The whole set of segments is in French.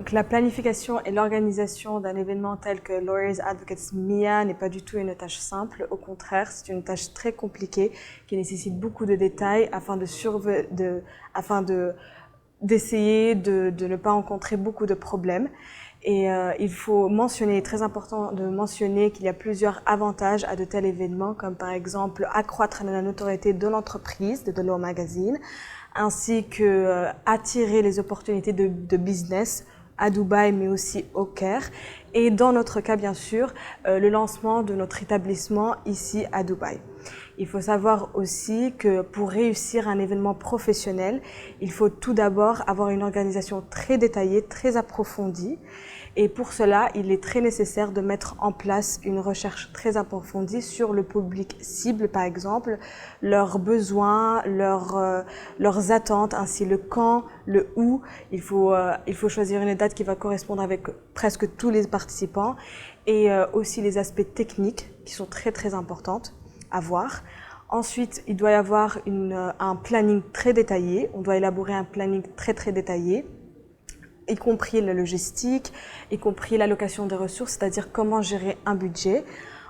Donc la planification et l'organisation d'un événement tel que Lawyers Advocates MIA n'est pas du tout une tâche simple. Au contraire, c'est une tâche très compliquée qui nécessite beaucoup de détails afin d'essayer de ne pas rencontrer beaucoup de problèmes. Et il faut mentionner, très important de mentionner qu'il y a plusieurs avantages à de tels événements, comme par exemple accroître la notoriété de l'entreprise, de The Law Magazine, ainsi que attirer les opportunités de business à Dubaï, mais aussi au Caire. Et dans notre cas, bien sûr, le lancement de notre établissement ici à Dubaï. Il faut savoir aussi que pour réussir un événement professionnel, il faut tout d'abord avoir une organisation très détaillée, très approfondie. Et pour cela, il est très nécessaire de mettre en place une recherche très approfondie sur le public cible, par exemple, leurs besoins, leurs attentes, ainsi le quand, le où. Il faut choisir une date qui va correspondre avec presque tous les participants et aussi les aspects techniques qui sont très très importantes à voir. Ensuite, il doit y avoir un planning très détaillé. On doit élaborer un planning très très détaillé, y compris la logistique, y compris l'allocation des ressources, c'est-à-dire comment gérer un budget.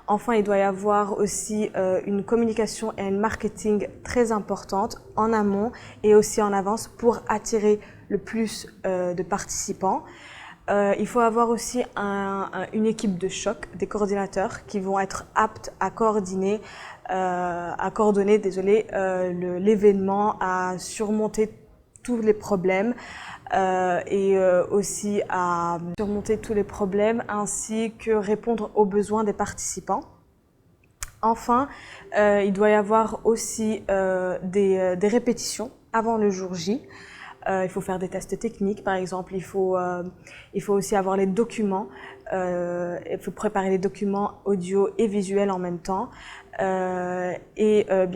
Enfin, il doit y avoir aussi une communication et un marketing très importante en amont et aussi en avance pour attirer le plus de participants. Il faut avoir aussi une équipe de choc, des coordinateurs qui vont être aptes à coordonner l'événement, à surmonter tous les problèmes aussi à surmonter tous les problèmes ainsi que répondre aux besoins des participants. Enfin, il doit y avoir aussi des répétitions avant le jour J. Il faut faire des tests techniques, par exemple. Il faut aussi avoir les documents. Il faut préparer les documents audio et visuels en même temps. Bien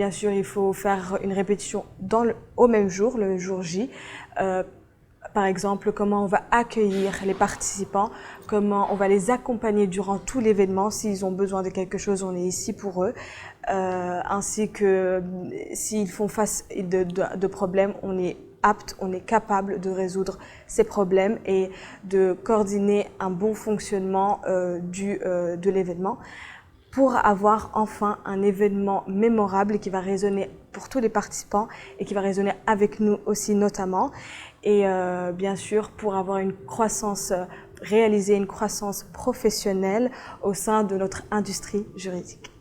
sûr, il faut faire une répétition au même jour, le jour J. Par exemple, comment on va accueillir les participants, comment on va les accompagner durant tout l'événement. S'ils ont besoin de quelque chose, on est ici pour eux. Ainsi que s'ils font face de problèmes, on est apte, on est capable de résoudre ces problèmes et de coordonner un bon fonctionnement de l'événement pour avoir enfin un événement mémorable qui va résonner pour tous les participants et qui va résonner avec nous aussi notamment. Et bien sûr, pour avoir réaliser une croissance professionnelle au sein de notre industrie juridique.